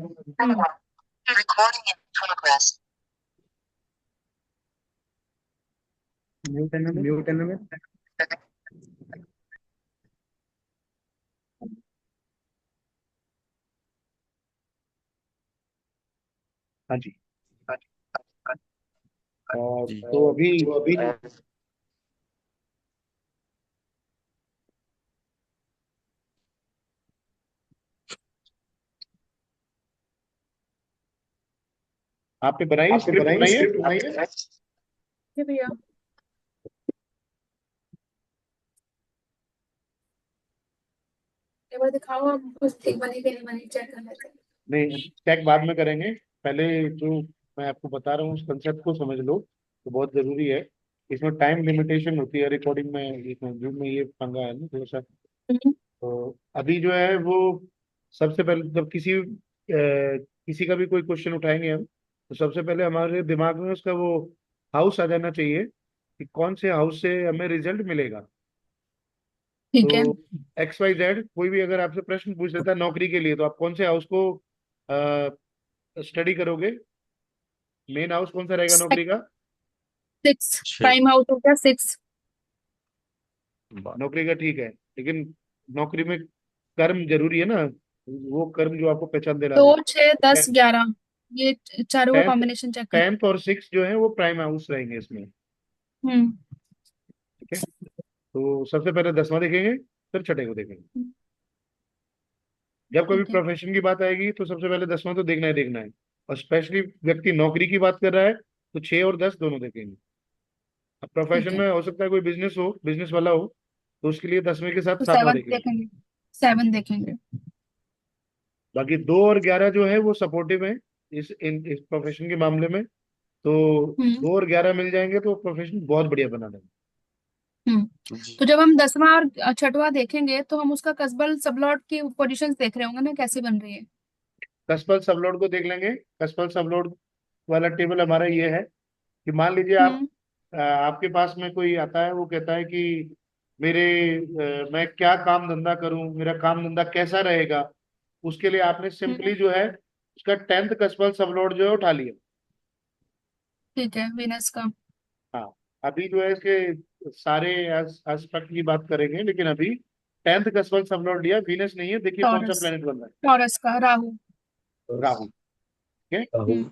Recording in progress. Mute है ना मैं। हाँ जी। जी। तो अभी आपने बनाई स्क्रिप्ट बनाई है। जी भैया। एक बार दिखाओ, आप कुछ ठीक बनी कि नहीं बनी, चेक कर लेते हैं। नहीं, चेक बाद में करेंगे। पहले जो मैं आपको बता रहा हूँ उस कंसेप्ट को समझ लो, तो बहुत जरूरी है। इसमें टाइम लिमिटेशन होती है रिकॉर्डिंग में, इसमें जूम में ये पंगा है ना थोड़ा सा। तो अभी जो है वो सबसे पहले जब किसी का भी कोई क्वेश्चन उठाएंगे हम, तो सबसे पहले हमारे दिमाग में उसका वो हाउस आ जाना चाहिए कि कौन से हाउस से हमें रिजल्ट मिलेगा। ठीक है। तो XYZ कोई भी अगर आपसे प्रश्न पूछ लेता है नौकरी के लिए, तो आप कौन से हाउस को स्टडी करोगे? मेन हाउस कौन सा रहेगा नौकरी का? 6 प्राइम हाउस हो गया 6। नौकरी का, ठीक है। लेकिन नौकरी में कर्म जरूरी है ना, वो कर्म जो आपको पहचान दिला 2 दे। 6 10 11, ये चारों का टेंथ कॉम्बिनेशन चेक कर। 10th और 6 जो है वो प्राइम हाउस रहेंगे इसमें। हम्म। ठीक है, तो सबसे पहले 10वां देखेंगे, फिर छठे को देखेंगे। जब कभी ठीक है। प्रोफेशन की बात आएगी तो सबसे पहले 10वां तो देखना ही देखना है। और स्पेशली व्यक्ति नौकरी की बात कर रहा है तो 6 और 10 दोनों देखेंगे। अब ठीक प्रोफेशन है, में हो सकता है कोई बिजनेस वाला हो, तो उसके लिए 10वें के साथ तो 7वां 7 देखेंगे। देखेंगे, 7 देखेंगे। बाकी 2 और 11 जो है वो सपोर्टिव है इस प्रोफेशन के मामले में। तो हम्म 2 और 11 मिल जाएंगे तो प्रोफेशन बहुत बढ़िया बना देंगे। हम्म। तो जब हम 10वां और 6वां देखेंगे तो हम उसका कसबल सबलॉट की पोजीशंस देख रहे होंगे ना, कैसी बन रही है। कस्पल सबलोड को देख लेंगे। कस्पल सबलोड वाला टेबल हमारा ये है कि मान लीजिए हम्म आपके पास में कोई आता है, वो कहता है कि मैं क्या काम धंधा करूं, मेरा काम धंधा कैसा रहेगा। उसके लिए आपने हम्म। सिंपली जो है उसका 10th कस्पल सबलोड जो है उठा लिया। ठीक है, वीनस का। हाँ, अभी जो है इसके सारे एस्पेक्ट की बात करेंगे, लेकिन अभी 10th कस्पल सबलोड लिया। वीनस नहीं है, देखिए कौन सा टॉरस, प्लेनेट बन रहा टॉरस का राहु। है? राहु। ठीक है, हम्म।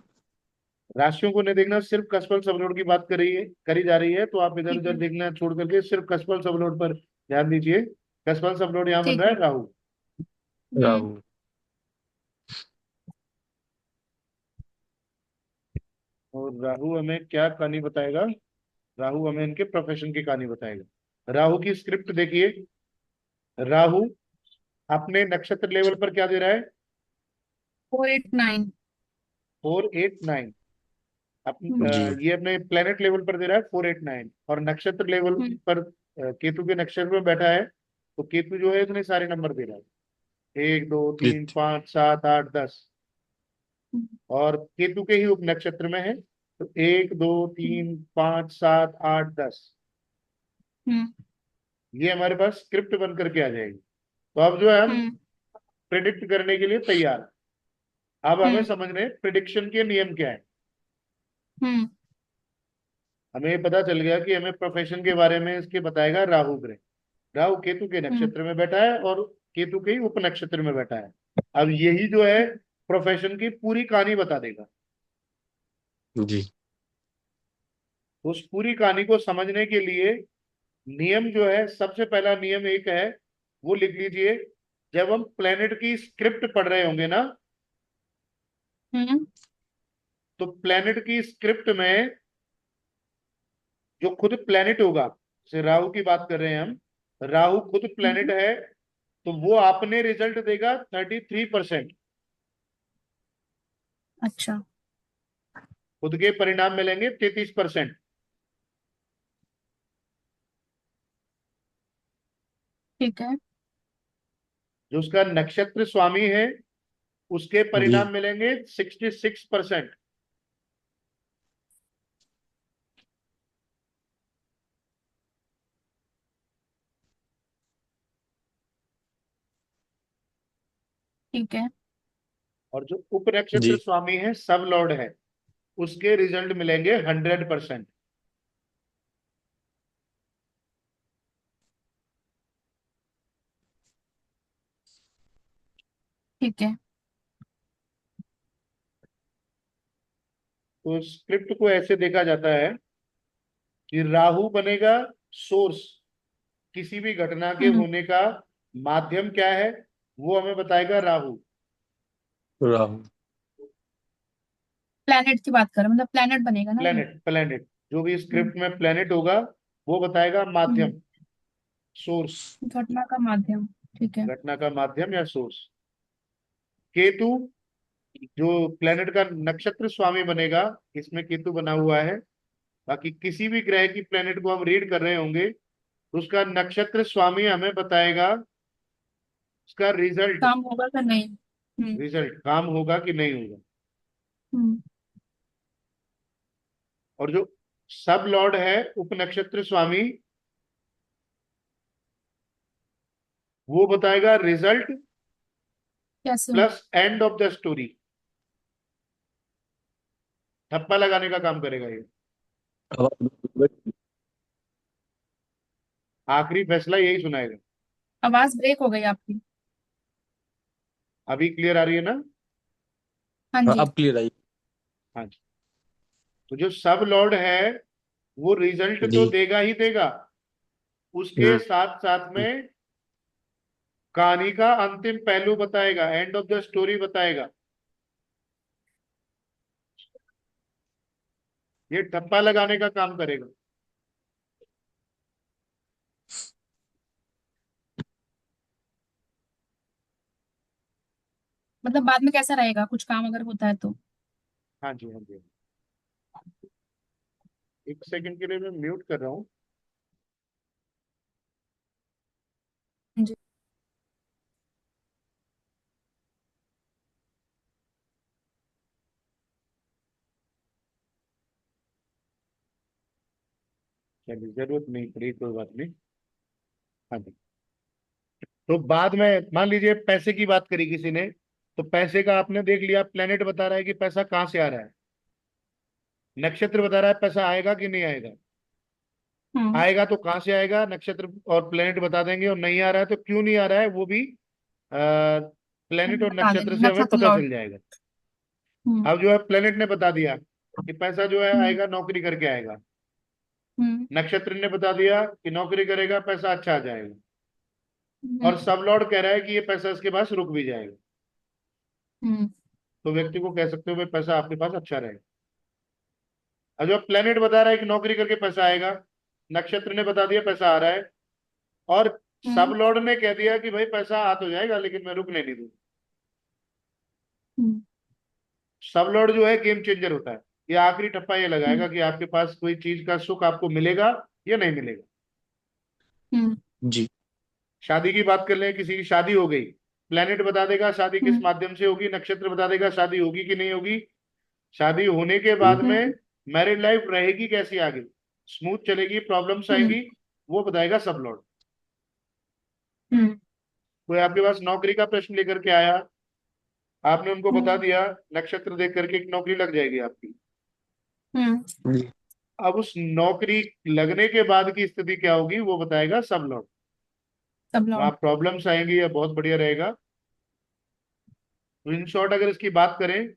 राशियों को नहीं देखना, सिर्फ कस्पल सबलोड की बात करी जा रही है, तो आप इधर ठीक उधर है। देखना छोड़ करके सिर्फ कस्पल सबलोड पर ध्यान दीजिए। कस्पल सबलोड यहाँ बन ठीक रहा है। है राहु। हम्म। और राहु हमें क्या कहानी बताएगा? राहु हमें इनके प्रोफेशन की कहानी बताएगा। राहु की स्क्रिप्ट देखिए। राहु अपने नक्षत्र लेवल पर क्या दे रहा है? 4 8 9। 4 8 9। जी। ये अपने प्लेनेट लेवल पर दे रहा है 4 8 9, और नक्षत्र लेवल हम्म पर केतु के नक्षत्र में बैठा है। तो केतु जो है इतने सारे नंबर दे रहा है, 1 2 3 5 7 8 10। और केतु के ही उप नक्षत्र में है, तो 1 2 3 5 7 8 10। हम्म ये हमारे पास स्क्रिप्ट बन करके आ जाएगी। तो अब जो है हम हम्म प्रिडिक्ट करने के लिए तैयार हैं। अब हमें हम्म समझने प्रिडिक्शन के नियम क्या है। हम्म। हमें ये पता चल गया कि हमें प्रोफेशन के बारे में इसके बताएगा राहु ग्रह। राहु केतु के हम्म। नक्षत्र में बैठा है और केतु के ही उप नक्षत्र में बैठा है। अब यही जो है प्रोफेशन की पूरी कहानी बता देगा। जी। तो उस पूरी कहानी को समझने के लिए नियम जो है, सबसे पहला नियम एक है, वो लिख लीजिए। जब हम प्लेनेट की स्क्रिप्ट पढ़ रहे होंगे ना, हम्म तो प्लेनेट की स्क्रिप्ट में जो खुद प्लेनेट होगा, जैसे राहु की बात कर रहे हैं हम, राहु खुद प्लेनेट हम्म। है, तो वो आपने रिजल्ट देगा 33%। अच्छा। खुद के परिणाम मिलेंगे 33%। ठीक है। जो उसका नक्षत्र स्वामी है उसके जी। परिणाम मिलेंगे 66%। ठीक है। और जो उप नक्षत्र जी स्वामी है, सब लॉर्ड है, उसके रिजल्ट मिलेंगे 100%। ठीक है। तो स्क्रिप्ट को ऐसे देखा जाता है कि राहु बनेगा सोर्स, किसी भी घटना के हम्म। होने का माध्यम क्या है वो हमें बताएगा राहु। राहु। प्लेनेट की बात करें, मतलब प्लेनेट बनेगा ना ये। प्लेनेट जो भी हम्म। स्क्रिप्ट में प्लेनेट होगा वो बताएगा हम्म। माध्यम, सोर्स, घटना का माध्यम। ठीक है। घटना का माध्यम या सोर्स। केतु जो प्लेनेट का नक्षत्र स्वामी बनेगा, इसमें केतु बना हुआ है। बाकी किसी भी ग्रह की प्लेनेट को हम रीड कर रहे होंगे तो उसका नक्षत्र स्वामी हमें बताएगा उसका रिजल्ट, काम होगा कि नहीं। रिजल्ट काम होगा कि नहीं होगा। हम्म। और जो सब लॉर्ड है उप नक्षत्र स्वामी, वो बताएगा रिजल्ट कैसे। Plus end of the story, ठप्पा लगाने का काम करेगा ये। आवाज- आखिरी फैसला यही सुनाएगा। आवाज ब्रेक हो गई आपकी। अभी क्लियर आ रही है ना? हाँ हाँ, जी। अब क्लियर आई। हाँ जी। तो जो सब लॉर्ड है वो रिजल्ट तो जी। देगा ही देगा, उसके हम्म। साथ साथ में कहानी का अंतिम पहलू बताएगा, एंड ऑफ द स्टोरी बताएगा। ये ठप्पा लगाने का काम करेगा। मतलब बाद में कैसा रहेगा, कुछ काम अगर होता है तो। हाँ जी, हाँ जी। एक सेकंड के लिए मैं म्यूट कर रहा हूँ। जी। चलिए, जरूरत नहीं पड़ी, कोई बात नहीं। हाँ जी। तो बाद में मान लीजिए पैसे की बात करी किसी ने, तो पैसे का आपने देख लिया, प्लेनेट बता रहा है कि पैसा कहाँ से आ रहा है, नक्षत्र बता रहा है पैसा आएगा कि नहीं आएगा। हम्म। आएगा तो कहाँ से आएगा, नक्षत्र और प्लेनेट बता देंगे, और नहीं आ रहा है तो क्यों नहीं आ रहा है वो भी प्लेनेट और बता नक्षत्र देंगे से हमें नक्षत्र पता लॉर्ड। चल जाएगा। हम्म। अब जो है प्लेनेट ने बता दिया कि पैसा जो है हम्म। आएगा, नौकरी करके आएगा। हम्म। नक्षत्र ने बता दिया कि नौकरी करेगा, पैसा अच्छा आ जाएगा। और हम्म। सब लॉर्ड कह रहा है कि ये पैसा इसके पास रुक भी जाएगा। हम्म। तो व्यक्ति को कह सकते हो भाई पैसा आपके पास अच्छा रहेगा। और जो प्लेनेट बता रहा है कि नौकरी करके पैसा आएगा, नक्षत्र ने बता दिया पैसा आ रहा है, और सब हम्म। लॉर्ड ने कह दिया कि भाई पैसा आ तो जाएगा लेकिन मैं रुकने नहीं दूंगा। हम्म। सब लॉर्ड जो है गेम चेंजर होता है। ये आखिरी ठप्पा ये लगाएगा कि आपके पास कोई चीज का सुख आपको मिलेगा या नहीं मिलेगा। हम्म। जी। शादी की बात कर ले, किसी की शादी हो गई, प्लेनेट बता देगा शादी किस हम्म। माध्यम से होगी, नक्षत्र बता देगा शादी होगी कि नहीं होगी। शादी होने के बाद हम्म। में मैरिड लाइफ रहेगी कैसी आगे, स्मूथ चलेगी, प्रॉब्लम्स हम्म। आएगी, वो बताएगा सब लॉर्ड। हम्म। कोई आपके पास नौकरी का प्रश्न लेकर के आया, आपने उनको बता हम्म। दिया नक्षत्र देख करके कि नौकरी लग जाएगी आपकी। हम्म। जी। अब उस नौकरी लगने के बाद की स्थिति क्या होगी वो बताएगा सब लॉर्ड। सब वहां लॉर्ड। प्रॉब्लम्स आएंगी या बहुत बढ़िया रहेगा। तो इन शॉर्ट अगर इसकी बात करें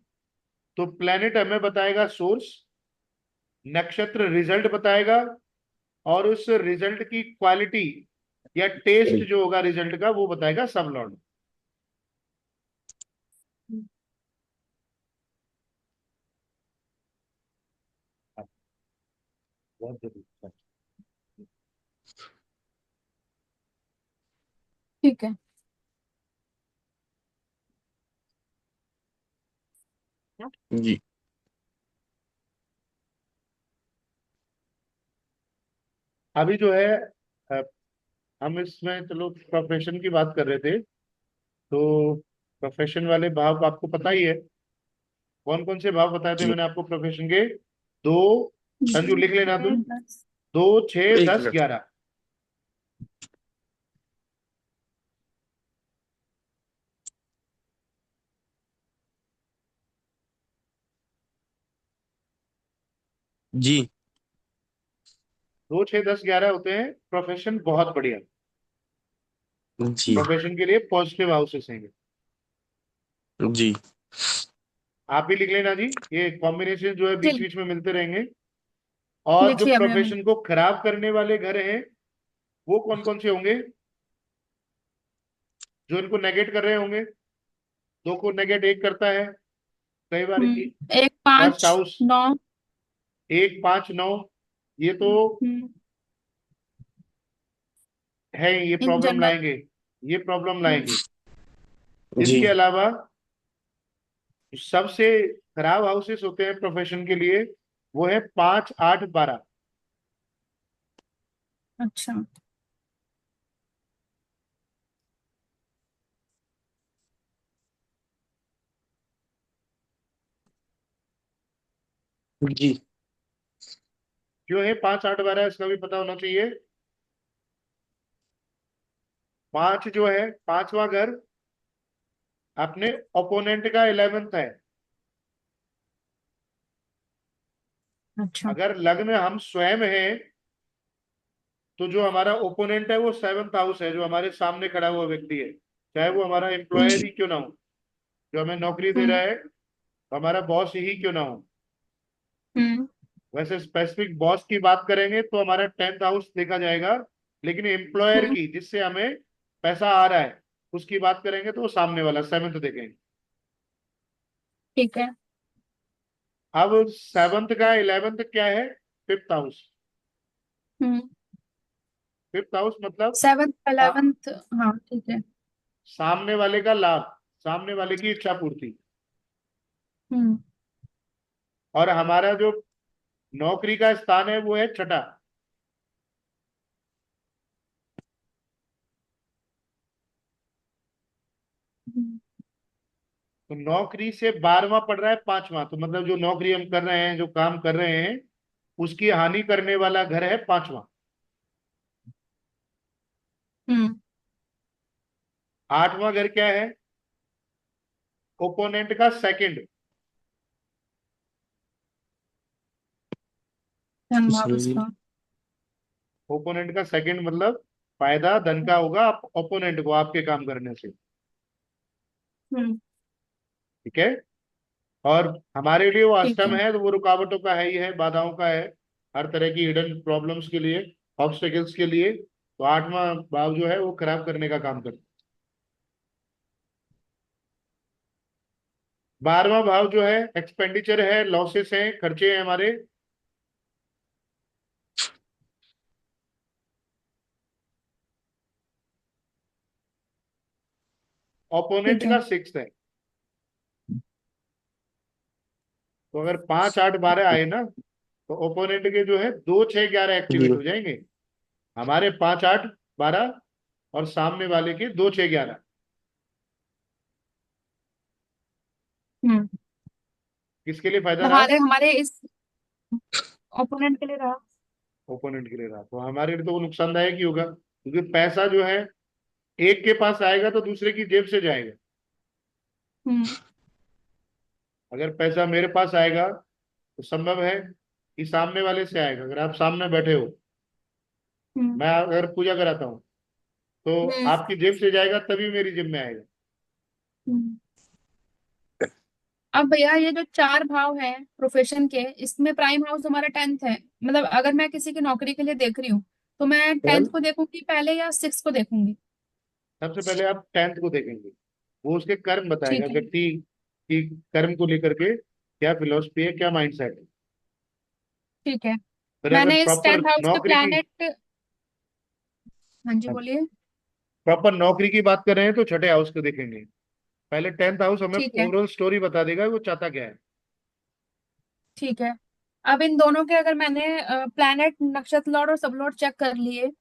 तो प्लेनेट हमें बताएगा सोर्स, नक्षत्र रिजल्ट बताएगा, और उस रिजल्ट की क्वालिटी या टेस्ट जो होगा रिजल्ट का वो बताएगा सब लॉर्ड। बहुत जरूरी। ठीक है। जी। अभी जो है अ, हम इसमें चलो प्रोफेशन की बात कर रहे थे, तो प्रोफेशन वाले भाव आपको पता ही है। कौन कौन से भाव बताए थे जी। मैंने आपको प्रोफेशन के? दो, संजू लिख लेना तुम, 10। 2, 6, एक 10, मिनट। 11। जी 2 6 10 11 होते हैं प्रोफेशन, बहुत बढ़िया। जी प्रोफेशन के लिए पॉजिटिव हाउसेस हैं ये। जी आप भी लिख लेना जी, ये कॉम्बिनेशन जो है बीच जी बीच में मिलते रहेंगे। और लिख जो लिया मैंने। प्रोफेशन को खराब करने वाले घर हैं वो कौन कौन से होंगे, जो इनको नेगेट कर रहे होंगे। 2 को नेगेट 1 करता है कई बार की। एक फर्स्ट 5 हाउस 9। 1 5 9, ये तो हम्म है, ये इन प्रॉब्लम जनरल। लाएंगे, ये प्रॉब्लम हम्म लाएंगे। जी इसके अलावा सबसे खराब हाउसेस होते हैं प्रोफेशन के लिए, वो है 5 8 12। अच्छा। जी क्यों है 5 8 12, इसका भी पता होना चाहिए। 5 जो है, पांचवा घर अपने ओपोनेंट का 11th है। अच्छा। अगर लग्न हम स्वयं हैं तो जो हमारा ओपोनेंट है वो 7th हाउस है, जो हमारे सामने खड़ा हुआ व्यक्ति है, चाहे वो हमारा एम्प्लॉयर जी ही क्यों ना हो, जो हमें नौकरी दे रहा हम्म है, हमारा बॉस ही क्यों ना हो। हम्म वैसे स्पेसिफिक बॉस की बात करेंगे तो हमारा 10th हाउस देखा जाएगा, लेकिन एम्प्लॉयर हम्म की, जिससे हमें पैसा आ रहा है, उसकी बात करेंगे तो वो सामने वाला 7th देखेंगे। ठीक है। अब 7th का 11th क्या है, 5th हाउस। हम्म 5th हाउस मतलब 7th सा, 11th। हाँ ठीक है। सामने वाले का लाभ, सामने वाले की इच्छा पूर्ति। हम्म और हमारा जो नौकरी का स्थान है वो है छठा। हम्म तो नौकरी से 12वां पड़ रहा है, पांचवा, तो मतलब जो नौकरी हम कर रहे हैं, जो काम कर रहे हैं, उसकी हानि करने वाला घर है पांचवा। हम्म 8वां घर क्या है, ओपोनेंट का सेकंड। धन भाव सही उसका। ओपोनेंट का सेकंड मतलब फायदा धन का होगा ओपोनेंट को आपके काम करने से। हम्म ठीक है। और हमारे लिए वो ठीक अष्टम है। है, तो वो रुकावटों का है ही है, बाधाओं का है, हर तरह की हिडन प्रॉब्लम्स के लिए, ऑब्स्टेकल्स के लिए। तो 8वां भाव जो है वो खराब करने का काम करता है। 12वां भाव जो है एक्सपेंडिचर है, लॉसेस हैं, खर्चे हैं हमारे। ओपोनेंट ठीक है। का 6th है। तो अगर 5 8 12 आए ना, तो ओपोनेंट के जो है 2 6 11 जी एक्टिवेट हो जाएंगे। हमारे 5 8 12 और सामने वाले के 2 6 11। हम्म किसके लिए फायदा रहा, हमारे हमारे इस ओपोनेंट के लिए रहा। ओपोनेंट के लिए रहा। तो हमारे लिए तो वो नुकसानदायक ही होगा, क्योंकि पैसा जो है एक के पास आएगा तो दूसरे की जेब से जाएगा। हम्म अगर पैसा मेरे पास आएगा तो संभव है कि सामने वाले से आएगा। अगर आप सामने बैठे हो, हम्म मैं अगर पूजा कराता हूँ, तो हम्म आपकी जेब से जाएगा तभी मेरी जेब में आएगा। हम्म। अब भैया ये जो चार भाव है प्रोफेशन के, इसमें प्राइम हाउस हमारा 10th है। मतलब अगर मैं किसी की नौकरी के लिए देख रही हूँ तो मैं 10th को देखूंगी पहले या 6 को देखूंगी? सबसे पहले आप 10th को देखेंगे, वो उसके कर्म बताएगा, ठीक है। व्यक्ति की कर्म को लेकर के क्या फिलोसफी है, क्या माइंडसेट है। ठीक है। फिर अगर मैंने इस प्रॉपर 10th हाउस के नौकरी की, प्लैनेट। हाँ जी बोलिए। प्रॉपर नौकरी की बात कर रहे हैं तो छठे हाउस को देखेंगे। पहले 10th हाउस हमें ठीक है। ओवरऑल स्टोरी बता देगा वो चाहता क्या है। ठीक है। अब इन दोनों के अगर मैंने प्लैनेट नक्षत्र लॉर्ड और सब लॉर्ड चेक कर लिए,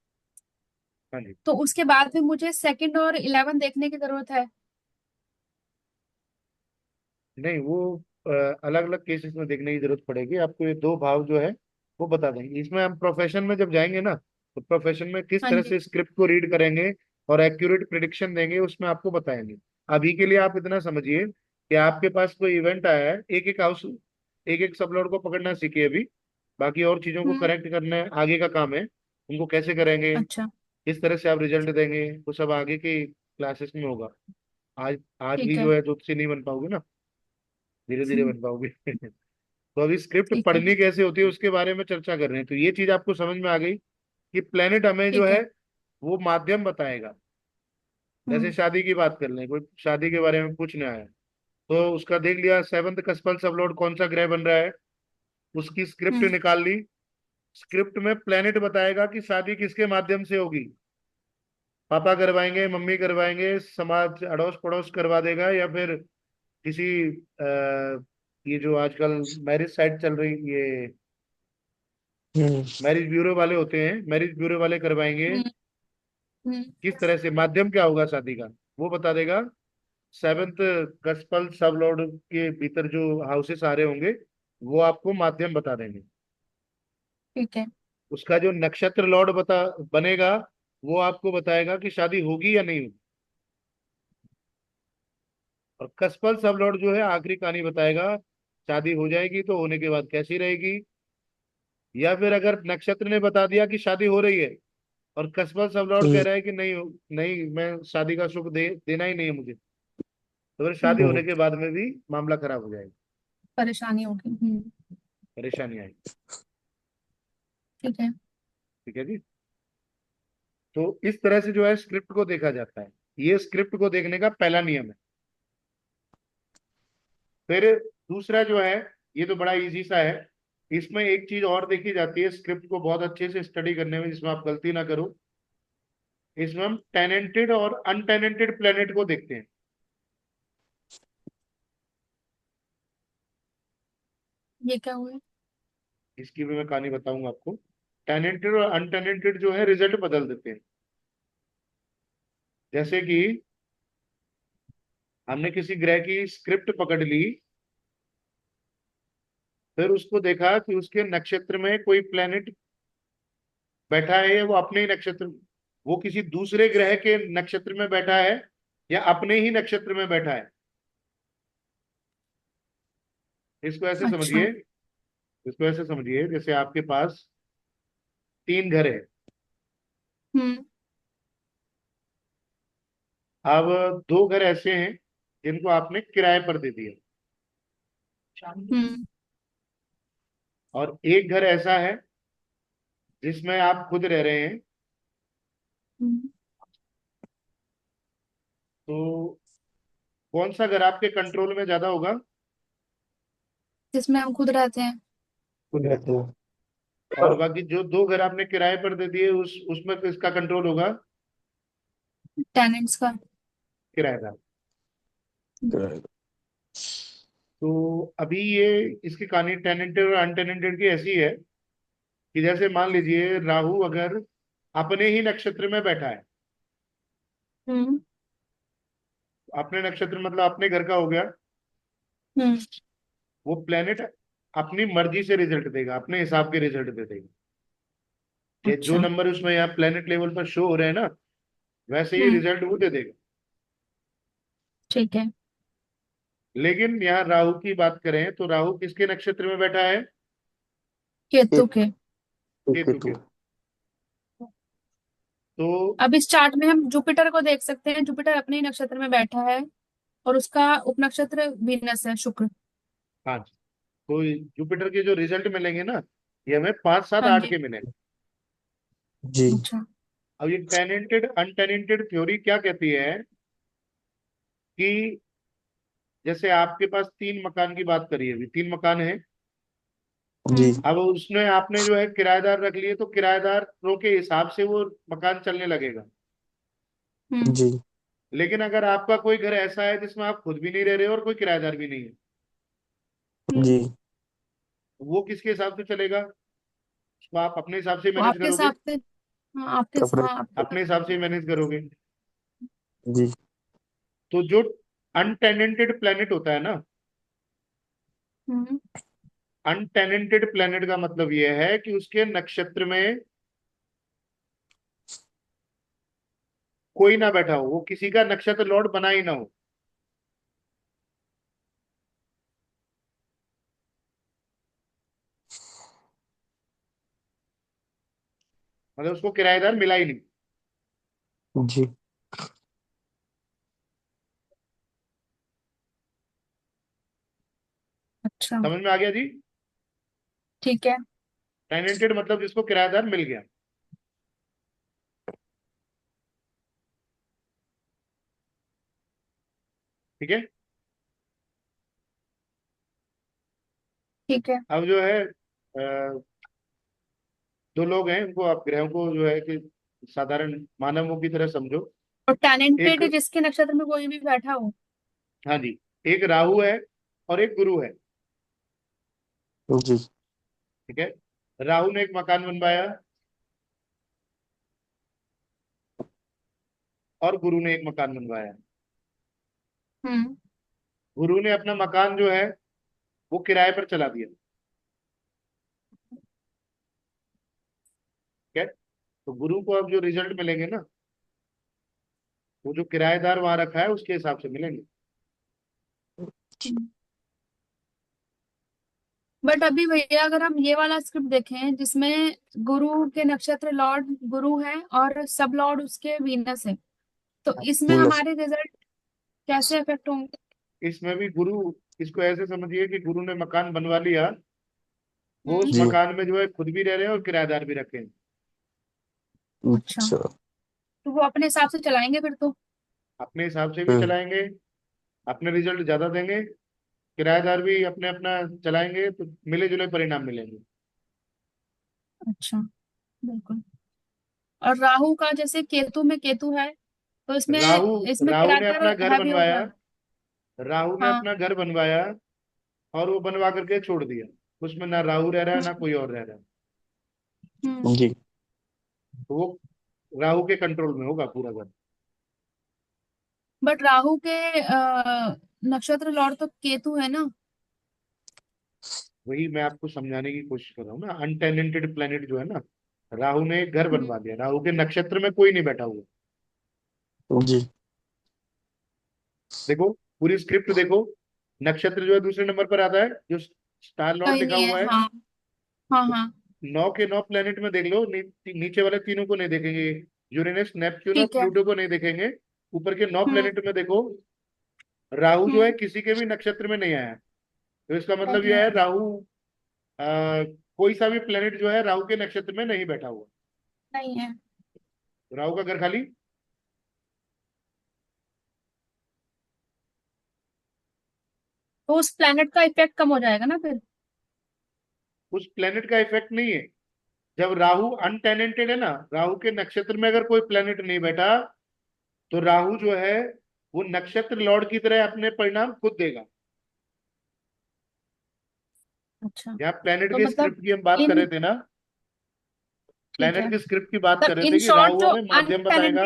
हाँ जी। तो उसके बाद भी मुझे सेकंड और 11 देखने की जरूरत है? नहीं, वो अलग अलग केसेस में देखने की जरूरत पड़ेगी आपको। ये 2 भाव जो है वो बता देंगे। इसमें हम प्रोफेशन में जब जाएंगे ना, तो प्रोफेशन में किस हाँ तरह जी। से स्क्रिप्ट को रीड करेंगे और एक्यूरेट प्रिडिक्शन देंगे, उसमें आपको बताएंगे। अभी के लिए आप इतना समझिए कि आपके पास कोई इवेंट आया है, एक एक हाउस, एक एक सब लॉर्ड को पकड़ना सीखिए अभी। बाकी और चीजों को हम्म। करेक्ट करना है, आगे का काम है। उनको कैसे करेंगे, अच्छा। किस तरह से आप रिजल्ट देंगे, वो सब आगे की क्लासेस में होगा। आज आज ठीक ही है। जो है तो उससे नहीं बन पाओगे ना, धीरे धीरे बन पाओगे। तो अभी स्क्रिप्ट ठीक है। पढ़नी कैसे होती है उसके बारे में चर्चा कर रहे हैं। तो ये चीज आपको समझ में आ गई कि प्लेनेट हमें जो ठीक है है। वो माध्यम बताएगा। जैसे हम्म। शादी की बात कर लें, कोई शादी के बारे में पूछने आया तो उसका देख लिया सेवंथ कस्पल सब लॉर्ड कौन सा ग्रह बन रहा है, उसकी स्क्रिप्ट हम्म। निकाल ली। स्क्रिप्ट में प्लेनेट बताएगा कि शादी किसके माध्यम से होगी, पापा करवाएंगे, मम्मी करवाएंगे, समाज अड़ोस पड़ोस करवा देगा, या फिर किसी ये जो आजकल मैरिज साइट चल रही, ये हम्म मैरिज ब्यूरो वाले होते हैं, मैरिज ब्यूरो वाले करवाएंगे। हम्म। हम्म। किस तरह से माध्यम क्या होगा शादी का, वो बता देगा। सेवेंथ कस्पल सब लॉर्ड के भीतर जो हाउसेस आ रहे होंगे वो आपको माध्यम बता देंगे। ठीक है। उसका जो नक्षत्र लॉर्ड बता बनेगा वो आपको बताएगा कि शादी होगी या नहीं होगी। और कस्पल सब लॉर्ड जो है आखिरी कहानी बताएगा, शादी हो जाएगी तो होने के बाद कैसी रहेगी। या फिर अगर नक्षत्र ने बता दिया कि शादी हो रही है और कस्बा सब लॉर्ड कह हम्म रहा है कि नहीं नहीं, मैं शादी का सुख देना ही नहीं है मुझे, तो फिर शादी हम्म। होने के बाद में भी मामला खराब हो जाएगा, परेशानी होगी। परेशानी आएगी। ठीक है। ठीक है जी। तो इस तरह से जो है स्क्रिप्ट को देखा जाता है। ये स्क्रिप्ट को देखने का पहला नियम है। फिर दूसरा जो है, ये तो बड़ा इजी सा है। इसमें एक चीज और देखी जाती है स्क्रिप्ट को बहुत अच्छे से स्टडी करने में, जिसमें आप गलती ना करो। इसमें हम टेनेंटेड और अनटेनेंटेड प्लेनेट को देखते हैं। ये क्या हुआ है? इसकी भी मैं कहानी बताऊंगा आपको। टेनेंटेड और अनटेनेंटेड जो है रिजल्ट बदल देते हैं। जैसे कि हमने किसी ग्रह की स्क्रिप्ट पकड़ ली, फिर उसको देखा कि उसके नक्षत्र में कोई प्लेनेट बैठा है, या वो अपने ही नक्षत्र, वो किसी दूसरे ग्रह के नक्षत्र में बैठा है या अपने ही नक्षत्र में बैठा है। इसको ऐसे अच्छा। समझिए, इसको ऐसे समझिए जैसे आपके पास 3 घर है। हम्म। अब 2 घर ऐसे हैं जिनको आपने किराए पर दे दिया, हम्म। और एक घर ऐसा है जिसमें आप खुद रह रहे हैं। हम्म। तो कौन सा घर आपके कंट्रोल में ज्यादा होगा? जिसमें हम खुद रहते हैं। खुद रहते हो। और बाकी जो 2 घर आपने किराए पर दे दिए उसमें किसका कंट्रोल होगा? टेनेंट्स का। किराएदार। तो अभी ये इसकी कहानी टेनेंटेड और अनटेनेंटेड की ऐसी है कि जैसे मान लीजिए राहु अगर अपने ही नक्षत्र में बैठा है, हम्म। अपने नक्षत्र मतलब अपने घर का हो गया, हम्म। वो प्लेनेट अपनी मर्जी से रिजल्ट देगा, अपने हिसाब के रिजल्ट दे देगा। ये जो अच्छा। नंबर उसमें यहाँ प्लेनेट लेवल पर शो हो रहे हैं ना, वैसे ही हम्म। रिजल्ट वो दे देगा। ठीक है। लेकिन यहाँ राहु की बात करें तो राहु किसके नक्षत्र में बैठा है? केतु के। केतु केतु। के। तो अब इस चार्ट में हम जुपिटर को देख सकते हैं। जुपिटर अपने ही नक्षत्र में बैठा है और उसका उपनक्षत्र वीनस है, शुक्र। हाँ जी, तो जुपिटर के जो रिजल्ट मिलेंगे ना, ये हमें 5 7 हाँ 8 जी। के मिलेंगे। जी अच्छा। अब ये टेनेंटेड अनटेनेंटेड थ्योरी क्या कहती है कि जैसे आपके पास 3 मकान की बात करिए, अभी 3 मकान है। जी हम्म। अब उसमें आपने जो है किराएदार रख लिए, तो किराएदारों के हिसाब से वो मकान चलने लगेगा। हम्म। जी लेकिन अगर आपका कोई घर ऐसा है जिसमें आप खुद भी नहीं रह रहे और कोई किराएदार भी नहीं है, हम्म। जी वो किसके हिसाब से चलेगा? उसको आप अपने हिसाब से तो मैनेज आपके करोगे, हिसाब से। हाँ, आपके। अपने। हाँ, आपके। अपने हिसाब से मैनेज करोगे। जी तो जो अनटेनेंटेड प्लेनेट होता है ना, हम्म। अनटेनेंटेड प्लेनेट का मतलब यह है कि उसके नक्षत्र में कोई ना बैठा हो, वो किसी का नक्षत्र लॉर्ड बना ही ना हो। मतलब उसको किराएदार मिला ही नहीं। जी अच्छा। समझ में आ गया जी? ठीक है। टेनेंटेड मतलब जिसको किराएदार मिल गया। ठीक है। ठीक है। अब जो है दो लोग हैं, उनको आप ग्रहों को जो है कि साधारण मानवों की तरह समझो। और एक, टैलेंटेड जिसके नक्षत्र में कोई भी बैठा हो। हाँ जी, एक राहु है और एक गुरु है। जी ठीक है। राहु ने एक मकान बनवाया और गुरु ने एक मकान बनवाया। हम्म। गुरु ने अपना मकान जो है वो किराए पर चला दिया। ठीक है। तो गुरु को अब जो रिजल्ट मिलेंगे ना, वो जो किराएदार वहां रखा है उसके हिसाब से मिलेंगे। बट अभी भैया अगर हम ये वाला स्क्रिप्ट देखें जिसमें गुरु के नक्षत्र लॉर्ड गुरु है और सब लॉर्ड उसके वीनस है, तो इसमें वीनस हमारे रिजल्ट कैसे इफेक्ट होंगे? इसमें भी गुरु, इसको ऐसे समझिए कि गुरु ने मकान बनवा लिया, वो उस हम्म। जी मकान में जो है खुद भी रह रहे हैं और किराएदार भी रखे हैं। अच्छा। अच्छा तो वो अपने हिसाब से चलाएंगे फिर तो। अपने हिसाब से भी हम्म चलाएंगे, अपने रिजल्ट ज्यादा देंगे। किराएदार भी अपने अपना चलाएंगे तो मिले जुले परिणाम मिलेंगे। अच्छा। बिल्कुल। और राहु का जैसे केतु में केतु है, तो इसमें राहु इसमें राहु ने किराएदार अपना घर है भी बनवाया, होगा। राहु ने हाँ। अपना घर बनवाया और वो बनवा करके छोड़ दिया। उसमें ना राहु रह रहा है ना हम्म। कोई और रह रहा है। जी तो वो राहु के कंट्रोल में होगा पूरा घर। बट राहु के नक्षत्र लॉर्ड तो केतु है ना। वही मैं आपको समझाने की कोशिश कर रहा हूँ ना, अनटेनेंटेड प्लेनेट जो है ना, राहु ने एक घर हम्म। बनवा दिया, राहु के नक्षत्र में कोई नहीं बैठा हुआ। जी देखो, पूरी स्क्रिप्ट देखो। नक्षत्र जो है दूसरे नंबर पर आता है, जो स्टार लॉर्ड कहीं लिखा नहीं है। हुआ है। हाँ। हाँ। तो हाँ। 9 के 9 प्लेनेट में देख लो, नीचे वाले तीनों को नहीं देखेंगे, यूरेनस नेपच्यून और ठीक है। प्लूटो को नहीं देखेंगे। ऊपर के 9 हम्म। प्लेनेट में देखो, राहु जो है हम्म। किसी के भी नक्षत्र में नहीं आया। तो इसका मतलब नहीं यह है। है राहु, कोई सा भी प्लेनेट जो है राहु के नक्षत्र में नहीं बैठा हुआ। नहीं है। राहु का घर खाली। तो उस प्लेनेट का इफेक्ट कम हो जाएगा ना फिर। उस प्लेनेट का इफेक्ट नहीं है। जब राहु अनटेनेंटेड है ना, राहु के नक्षत्र में अगर कोई प्लेनेट नहीं बैठा, तो राहु जो है वो नक्षत्र लॉर्ड की तरह अपने परिणाम खुद देगा। अच्छा। यहाँ प्लेनेट तो के मतलब स्क्रिप्ट की हम बात कर इन रहे थे ना, ठीक प्लेनेट है। की स्क्रिप्ट की बात कर तब रहे इन थे कि शॉर्ट राहु जो हमें माध्यम बताएगा।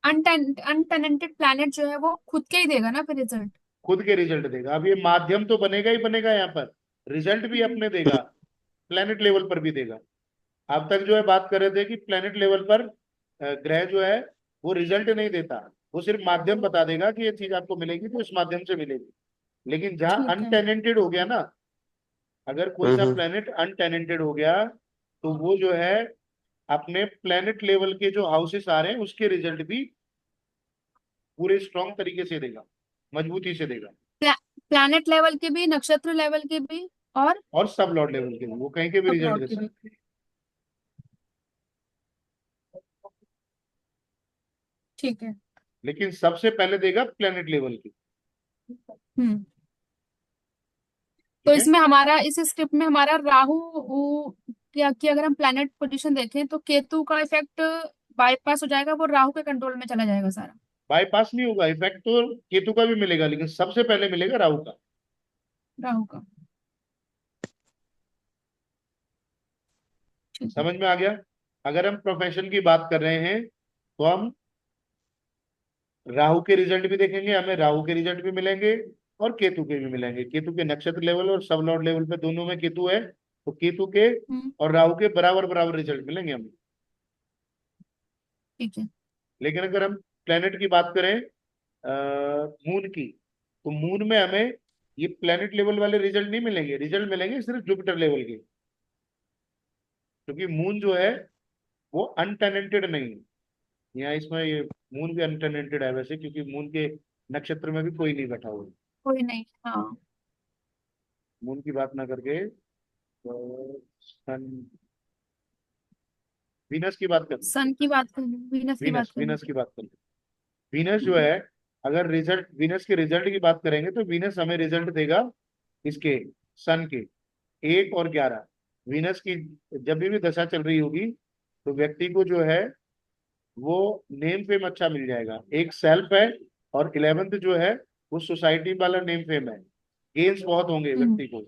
अनटेलेंटेड अनटेलेंटेड प्लैनेट जो है वो खुद के ही देगा ना फिर रिजल्ट। खुद के रिजल्ट देगा। अब ये माध्यम तो बनेगा ही बनेगा, यहाँ पर रिजल्ट भी हम्म। अपने देगा, प्लेनेट लेवल पर भी देगा। अब तक जो है बात कर रहे थे कि प्लेनेट लेवल पर ग्रह जो है वो रिजल्ट नहीं देता, वो सिर्फ माध्यम बता देगा कि ये चीज आपको मिलेगी तो इस माध्यम से मिलेगी। लेकिन जहां ठीक है। अनटेनेंटेड हो गया ना, अगर कोई सा हम्म प्लेनेट अनटेनेंटेड हो गया, तो वो जो है अपने प्लेनेट लेवल के जो हाउसेस आ रहे हैं उसके रिजल्ट भी पूरे स्ट्रॉन्ग तरीके से देगा, मजबूती से देगा। प्लैनेट लेवल के भी, नक्षत्र लेवल के भी, और और सब लॉर्ड लेवल के भी, वो कहीं के भी सब रिजल्ट लॉर्ड दे के भी। सकते हैं। ठीक है। लेकिन सबसे पहले देगा प्लेनेट लेवल की। हम्म। तो ठीक है। इसमें हमारा इस स्क्रिप्ट में हमारा राहु क्या कि अगर हम प्लैनेट पोजीशन देखें तो केतु का इफेक्ट बाईपास हो जाएगा, वो राहु के कंट्रोल में चला जाएगा सारा। बाईपास नहीं होगा, इफेक्ट तो केतु का भी मिलेगा, लेकिन सबसे पहले मिलेगा राहु का। राहु का। ठीक है। समझ में आ गया? अगर हम प्रोफेशन की बात कर रहे हैं तो हम राहु के रिजल्ट भी देखेंगे, हमें राहु के रिजल्ट भी मिलेंगे और केतु के भी मिलेंगे। केतु के नक्षत्र लेवल और सब लॉर्ड लेवल पे दोनों में केतु है, तो केतु के हम्म। और राहु के बराबर बराबर रिजल्ट मिलेंगे हमें। ठीक है। लेकिन अगर हम प्लेनेट की बात करें, मून की, तो मून में हमें ये प्लेनेट लेवल वाले रिजल्ट नहीं मिलेंगे, रिजल्ट मिलेंगे सिर्फ जुपिटर लेवल के। क्योंकि मून जो है वो अनटेनेंटेड नहीं है। यहाँ इसमें ये मून भी अनटेनेंटेड है वैसे, क्योंकि मून के नक्षत्र में भी कोई नहीं बैठा हुआ है। कोई नहीं, हाँ। मून की बात ना करके तो सन, वीनस की बात कर, सन की बात कर लो, वीनस की वीनस बात कर लो। वीनस की बात कर। वीनस जो है, अगर रिजल्ट वीनस के रिजल्ट की बात करेंगे तो वीनस हमें रिजल्ट देगा इसके, सन के 1 और 11। वीनस की जब भी दशा चल रही होगी तो व्यक्ति को जो है वो नेम फेम अच्छा मिल जाएगा। एक सेल्फ है, और 11th जो है वो सोसाइटी वाला नेम फेम है। गेन्स बहुत होंगे हम्म। व्यक्ति को।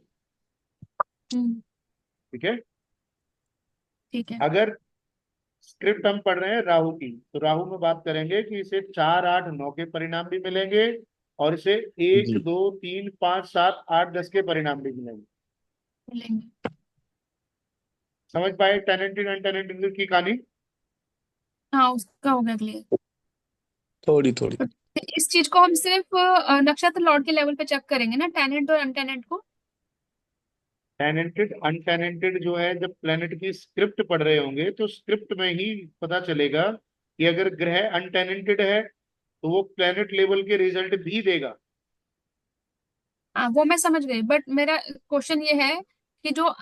हम्म। ठीक है। ठीक है। अगर स्क्रिप्ट हम पढ़ रहे हैं राहु की, तो राहु में बात करेंगे कि इसे 4, 8, 9 के परिणाम भी मिलेंगे, और इसे एक जी। दो तीन पाँच सात आठ 10 के परिणाम भी मिलेंगे। मिलेंगे। समझ पाए टैलेंटेड अनटैलेंटेड की कहानी? हाँ, उसका हो गया क्लियर। थोड़ी थोड़ी। इस चीज को हम सिर्फ नक्षत्र लॉर्ड के लेवल पे चेक करेंगे ना, टेनेंट और अनटेनेंट को। टैलेंटेड अनटैलेंटेड जो है, जब प्लेनेट की स्क्रिप्ट पढ़ रहे होंगे तो स्क्रिप्ट में ही पता चलेगा कि अगर ग्रह अनटैलेंटेड है तो वो प्लेनेट लेवल के रिजल्ट भी देगा। वो मैं समझ गई, बट मेरा क्वेश्चन ये है कि जो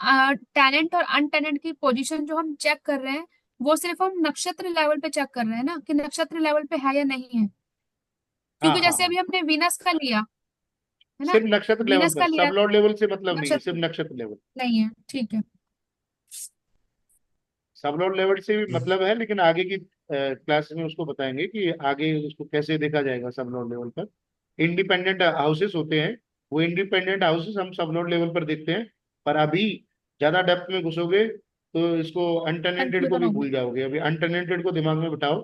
टैलेंट और अनटैलेंट की पोजीशन जो हम चेक कर रहे हैं, वो सिर्फ हम नक्षत्र लेवल पे चेक कर रहे हैं ना, कि नक्षत्र लेवल पे है या नहीं है। हाँ क्योंकि हाँ जैसे हाँ, अभी हमने वीनस का लिया है ना, सिर्फ नक्षत्र लेवल वीनस पर, का लिया, सब लॉर्ड लेवल से मतलब नहीं है, सिर्फ नक्षत्र नक्षत्र लेवल। नहीं है, ठीक है। सब लॉर्ड लेवल से भी मतलब है, लेकिन आगे की क्लास में उसको बताएंगे कि आगे उसको कैसे देखा जाएगा सब लॉर्ड लेवल पर। इंडिपेंडेंट हाउसेस होते हैं, वो इंडिपेंडेंट हाउसेस हम सब लॉर्ड लेवल पर देखते हैं। पर अभी ज्यादा डेप्थ में घुसोगे तो इसको अनटेनेंटेड को कंफ्यूजन भी होगी। भूल जाओगे। अभी अनटेनेंटेड को दिमाग में बिठाओ।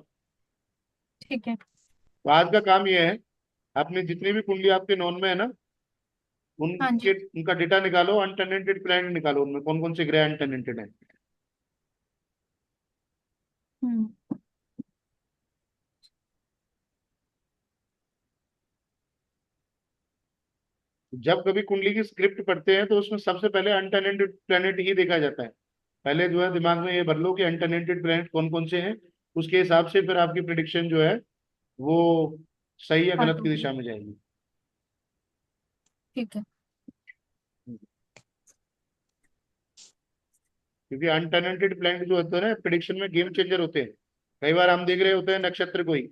ठीक है। तो आज का काम ये है, आपने जितनी भी कुंडली आपके नॉन में है ना, हाँ उनके जी। उनका डेटा निकालो, अनटेनेंटेड प्लैनेट निकालो, उनमें कौन कौन से ग्रह अनटेनेंटेड है। हम्म। जब कभी कुंडली की स्क्रिप्ट पढ़ते हैं तो उसमें सबसे पहले अनटेनेंटेड प्लैनेट ही देखा जाता है। पहले जो है दिमाग में ये भर लो कि अनटेनेंटेड प्लैनेट कौन कौन से हैं, उसके हिसाब से फिर आपकी प्रिडिक्शन जो है वो सही या स्टार्ट गलत की होगी। दिशा में जाएगी। ठीक है। क्योंकि अनटेनेंटेड प्लैनेट जो होते हैं ना, प्रिडिक्शन में गेम चेंजर होते हैं। कई बार हम देख रहे होते हैं नक्षत्र को ही,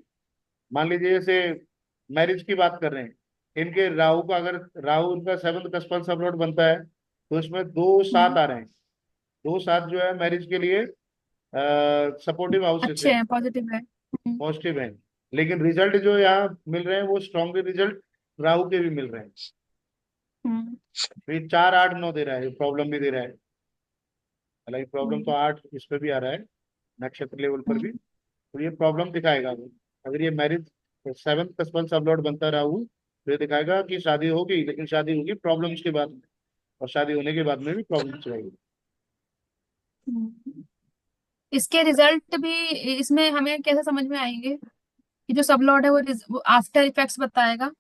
मान लीजिए जैसे मैरिज की बात कर रहे हैं, इनके राहु का, अगर राहु इनका 7th कस्पन सब लॉर्ड बनता है तो इसमें 2 7 हम्म। आ रहे हैं। 2 7 जो है मैरिज के लिए सपोर्टिव हाउसेस अच्छे है, हैं, पॉजिटिव है। पॉजिटिव है। लेकिन रिजल्ट जो यहाँ मिल रहे हैं वो स्ट्रॉन्गली रिजल्ट राहु के भी मिल रहे हैं। हम्म। तो ये 4 8 9 दे रहा है, प्रॉब्लम भी दे रहा है। हालांकि प्रॉब्लम तो हम्म। 8 इस पे भी आ रहा है, नक्षत्र लेवल पर भी। हम्म। तो ये प्रॉब्लम दिखाएगा वो। अगर ये मैरिज 7th कस्बन सब लॉर्ड बनता रहा हूँ तो ये दिखाएगा कि शादी होगी, लेकिन शादी होगी प्रॉब्लम्स के बाद में, और शादी होने के बाद में भी प्रॉब्लम्स रहेगी। हम्म। इसके रिजल्ट भी इसमें हमें कैसे समझ में आएंगे कि जो सब लॉर्ड है वो आफ्टर इफेक्ट्स बताएगा।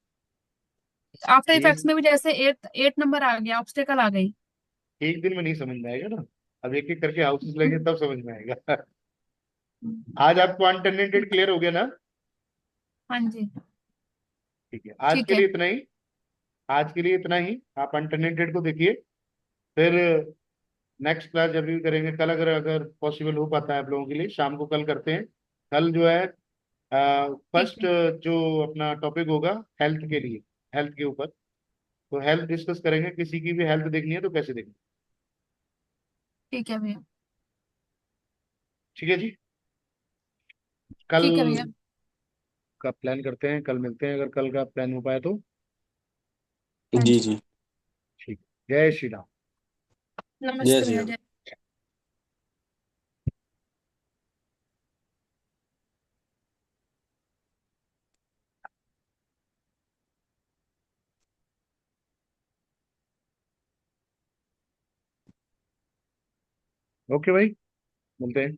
आफ्टर एक इफेक्ट्स में भी जैसे एट एट नंबर आ गया, ऑब्स्टेकल आ गई। एक दिन में नहीं समझ में आएगा ना, अब एक एक करके हाउसेस लेंगे तब समझ में आएगा। आज आपको अनटेनेंटेड क्लियर हो गया ना? हाँ जी। ठीक है, आज ठीक के है। लिए इतना ही। आज के लिए इतना ही, आप अनटेनेंटेड को देखिए। फिर नेक्स्ट क्लास जब भी करेंगे कल, अगर अगर पॉसिबल हो पाता है आप लोगों के लिए, शाम को कल करते हैं। कल जो है ठीक फर्स्ट है। जो अपना टॉपिक होगा हेल्थ के लिए, हेल्थ के ऊपर, तो हेल्थ डिस्कस करेंगे। किसी की भी हेल्थ देखनी है तो कैसे देखनी। ठीक है भैया। ठीक है जी। कल ठीक है भैया। का प्लान करते हैं, कल मिलते हैं अगर कल का प्लान हो पाया तो। हाँ जी जी। जी। ठीक। जय श्री राम। जय नमस्ते श्री भैया, राम। जय। ओके भाई, मिलते हैं।